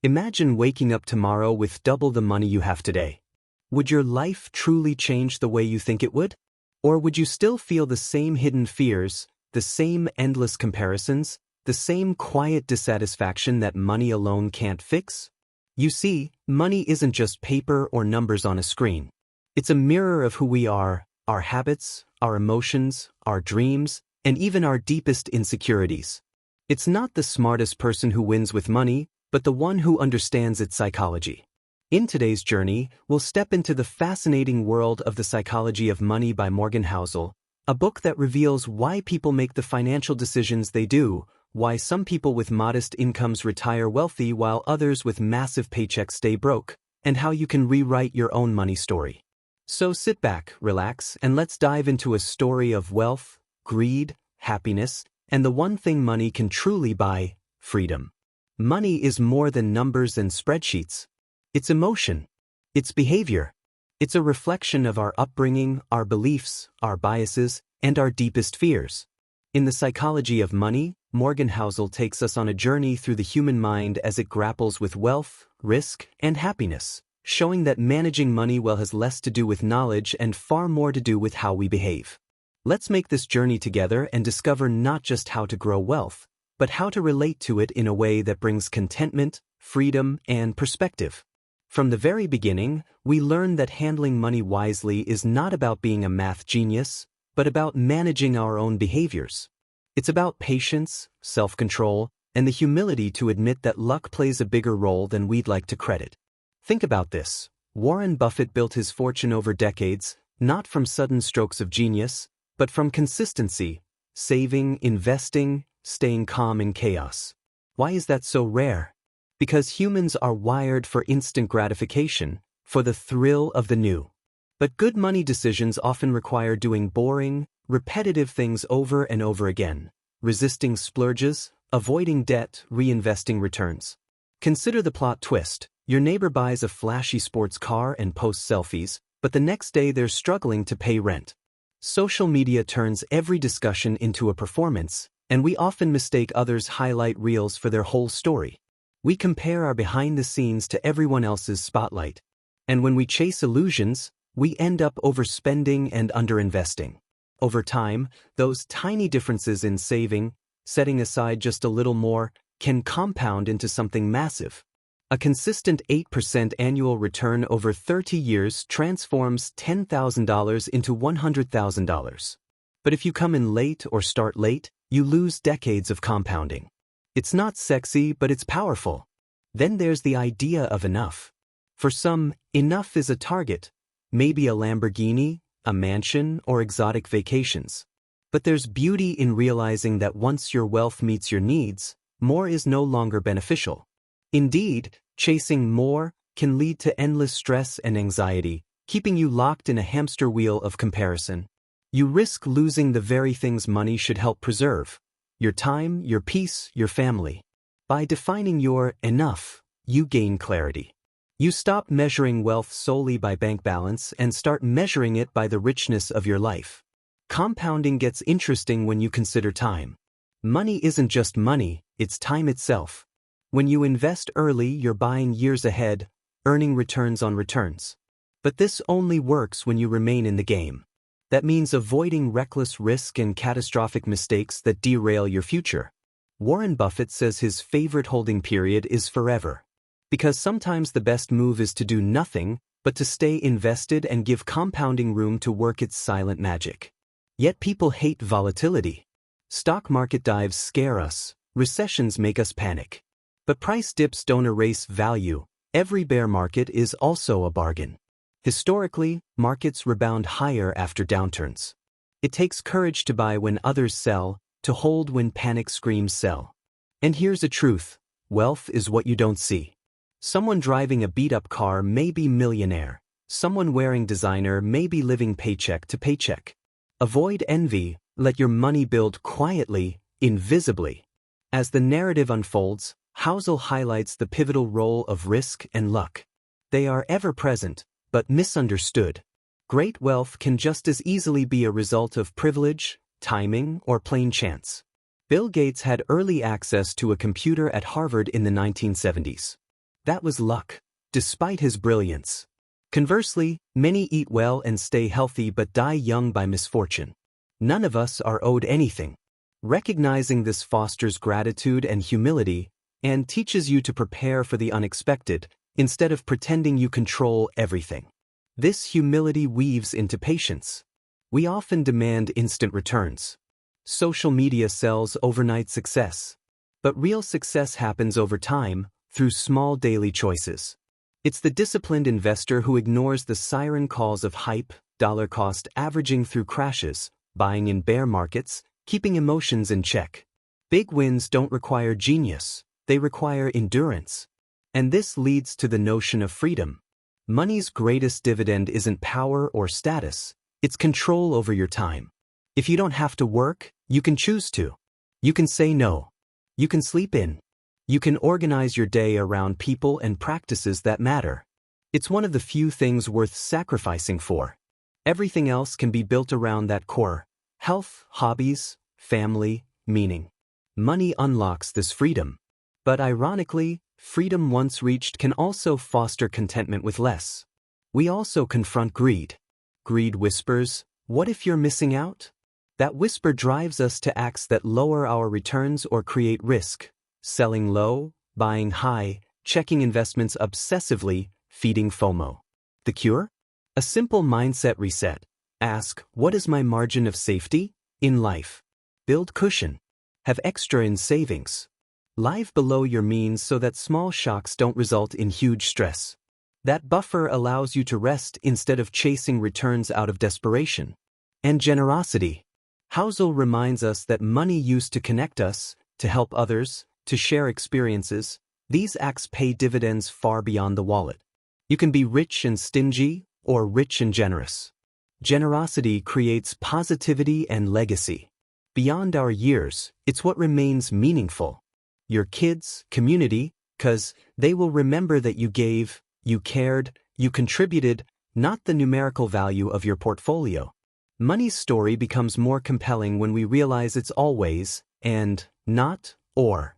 Imagine waking up tomorrow with double the money you have today. Would your life truly change the way you think it would? Or would you still feel the same hidden fears, the same endless comparisons, the same quiet dissatisfaction that money alone can't fix? You see, money isn't just paper or numbers on a screen. It's a mirror of who we are, our habits, our emotions, our dreams, and even our deepest insecurities. It's not the smartest person who wins with money, but the one who understands its psychology. In today's journey, we'll step into the fascinating world of the psychology of money by Morgan Housel, a book that reveals why people make the financial decisions they do, why some people with modest incomes retire wealthy while others with massive paychecks stay broke, and how you can rewrite your own money story. So sit back, relax, and let's dive into a story of wealth, greed, happiness, and the one thing money can truly buy: freedom. Money is more than numbers and spreadsheets. It's emotion. It's behavior. It's a reflection of our upbringing, our beliefs, our biases, and our deepest fears. In The Psychology of Money, Morgan Housel takes us on a journey through the human mind as it grapples with wealth, risk, and happiness, showing that managing money well has less to do with knowledge and far more to do with how we behave. Let's make this journey together and discover not just how to grow wealth, but how to relate to it in a way that brings contentment, freedom, and perspective. From the very beginning, we learn that handling money wisely is not about being a math genius, but about managing our own behaviors. It's about patience, self-control, and the humility to admit that luck plays a bigger role than we'd like to credit. Think about this. Warren Buffett built his fortune over decades, not from sudden strokes of genius, but from consistency, saving, investing, staying calm in chaos. Why is that so rare? Because humans are wired for instant gratification, for the thrill of the new. But good money decisions often require doing boring, repetitive things over and over again, resisting splurges, avoiding debt, reinvesting returns. Consider the plot twist. Your neighbor buys a flashy sports car and posts selfies, but the next day they're struggling to pay rent. Social media turns every discussion into a performance, and we often mistake others' highlight reels for their whole story. We compare our behind the scenes to everyone else's spotlight. And when we chase illusions, we end up overspending and underinvesting. Over time, those tiny differences in saving, setting aside just a little more, can compound into something massive. A consistent 8% annual return over 30 years transforms $10,000 into $100,000. But if you come in late or start late, you lose decades of compounding. It's not sexy, but it's powerful. Then there's the idea of enough. For some, enough is a target, maybe a Lamborghini, a mansion, or exotic vacations. But there's beauty in realizing that once your wealth meets your needs, more is no longer beneficial. Indeed, chasing more can lead to endless stress and anxiety, keeping you locked in a hamster wheel of comparison. You risk losing the very things money should help preserve: your time, your peace, your family. By defining your enough, you gain clarity. You stop measuring wealth solely by bank balance and start measuring it by the richness of your life. Compounding gets interesting when you consider time. Money isn't just money, it's time itself. When you invest early, you're buying years ahead, earning returns on returns. But this only works when you remain in the game. That means avoiding reckless risk and catastrophic mistakes that derail your future. Warren Buffett says his favorite holding period is forever. Because sometimes the best move is to do nothing, but to stay invested and give compounding room to work its silent magic. Yet people hate volatility. Stock market dives scare us, recessions make us panic. But price dips don't erase value. Every bear market is also a bargain. Historically, markets rebound higher after downturns. It takes courage to buy when others sell, to hold when panic screams sell. And here's a truth: wealth is what you don't see. Someone driving a beat-up car may be millionaire. Someone wearing designer may be living paycheck to paycheck. Avoid envy, let your money build quietly, invisibly. As the narrative unfolds, Housel highlights the pivotal role of risk and luck. They are ever present, but misunderstood. Great wealth can just as easily be a result of privilege, timing, or plain chance. Bill Gates had early access to a computer at Harvard in the 1970s. That was luck, despite his brilliance. Conversely, many eat well and stay healthy but die young by misfortune. None of us are owed anything. Recognizing this fosters gratitude and humility and teaches you to prepare for the unexpected instead of pretending you control everything. This humility weaves into patience. We often demand instant returns. Social media sells overnight success. But real success happens over time, through small daily choices. It's the disciplined investor who ignores the siren calls of hype, dollar cost averaging through crashes, buying in bear markets, keeping emotions in check. Big wins don't require genius, they require endurance. And this leads to the notion of freedom. Money's greatest dividend isn't power or status, it's control over your time. If you don't have to work, you can choose to. You can say no. You can sleep in. You can organize your day around people and practices that matter. It's one of the few things worth sacrificing for. Everything else can be built around that core: health, hobbies, family, meaning. Money unlocks this freedom. But ironically, freedom once reached can also foster contentment with less. We also confront greed. Greed whispers, "What if you're missing out?" That whisper drives us to acts that lower our returns or create risk. Selling low, buying high, checking investments obsessively, feeding FOMO. The cure? A simple mindset reset. Ask, what is my margin of safety in life? Build cushion. Have extra in savings. Live below your means so that small shocks don't result in huge stress. That buffer allows you to rest instead of chasing returns out of desperation. And generosity. Housel reminds us that money used to connect us, to help others, to share experiences. These acts pay dividends far beyond the wallet. You can be rich and stingy, or rich and generous. Generosity creates positivity and legacy. Beyond our years, it's what remains meaningful. Your kids, community, 'cause they will remember that you gave, you cared, you contributed, not the numerical value of your portfolio. Money's story becomes more compelling when we realize it's always, and, not, or.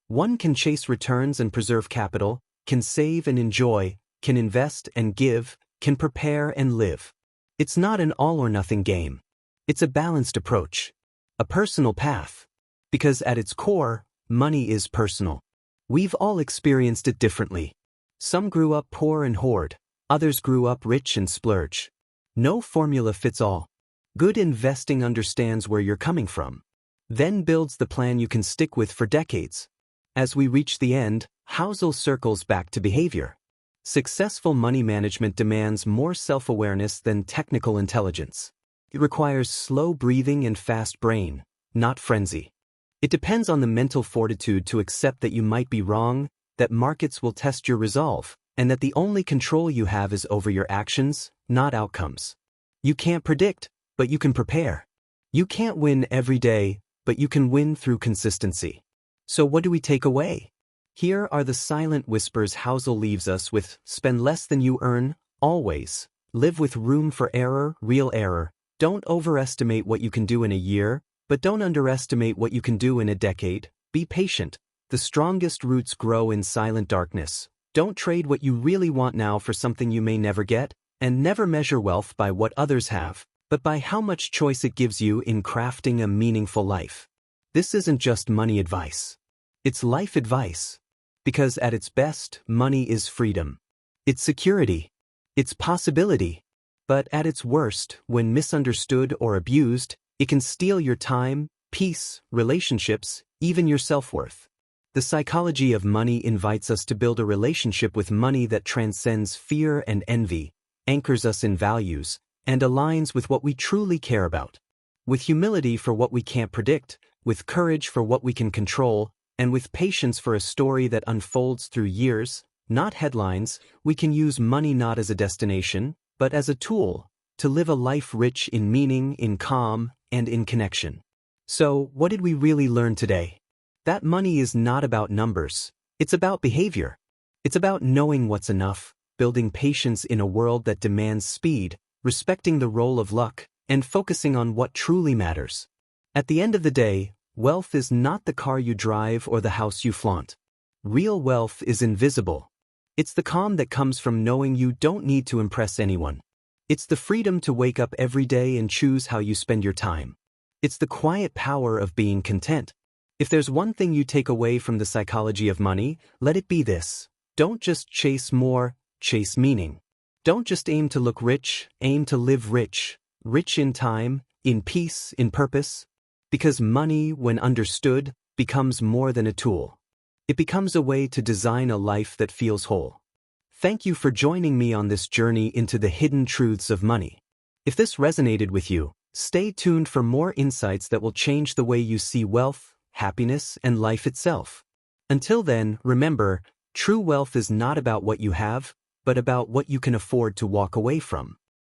One can chase returns and preserve capital, can save and enjoy, can invest and give, can prepare and live. It's not an all-or-nothing game. It's a balanced approach. A personal path. Because at its core, money is personal. We've all experienced it differently. Some grew up poor and hoard, others grew up rich and splurge. No formula fits all. Good investing understands where you're coming from, then builds the plan you can stick with for decades. As we reach the end, Housel circles back to behavior. Successful money management demands more self-awareness than technical intelligence. It requires slow breathing and fast brain, not frenzy. It depends on the mental fortitude to accept that you might be wrong, that markets will test your resolve, and that the only control you have is over your actions, not outcomes. You can't predict, but you can prepare. You can't win every day, but you can win through consistency. So what do we take away? Here are the silent whispers Housel leaves us with: spend less than you earn, always. Live with room for error, real error. Don't overestimate what you can do in a year, but don't underestimate what you can do in a decade. Be patient. The strongest roots grow in silent darkness. Don't trade what you really want now for something you may never get, and never measure wealth by what others have, but by how much choice it gives you in crafting a meaningful life. This isn't just money advice. It's life advice. Because at its best, money is freedom. It's security. It's possibility. But at its worst, when misunderstood or abused, it can steal your time, peace, relationships, even your self-worth. The psychology of money invites us to build a relationship with money that transcends fear and envy, anchors us in values, and aligns with what we truly care about. With humility for what we can't predict, with courage for what we can control, and with patience for a story that unfolds through years, not headlines, we can use money not as a destination, but as a tool to live a life rich in meaning, in calm, and in connection. So, what did we really learn today? That money is not about numbers. It's about behavior. It's about knowing what's enough, building patience in a world that demands speed, respecting the role of luck, and focusing on what truly matters. At the end of the day, wealth is not the car you drive or the house you flaunt. Real wealth is invisible. It's the calm that comes from knowing you don't need to impress anyone. It's the freedom to wake up every day and choose how you spend your time. It's the quiet power of being content. If there's one thing you take away from the psychology of money, let it be this. Don't just chase more, chase meaning. Don't just aim to look rich, aim to live rich. Rich in time, in peace, in purpose. Because money, when understood, becomes more than a tool. It becomes a way to design a life that feels whole. Thank you for joining me on this journey into the hidden truths of money. If this resonated with you, stay tuned for more insights that will change the way you see wealth, happiness, and life itself. Until then, remember, true wealth is not about what you have, but about what you can afford to walk away from.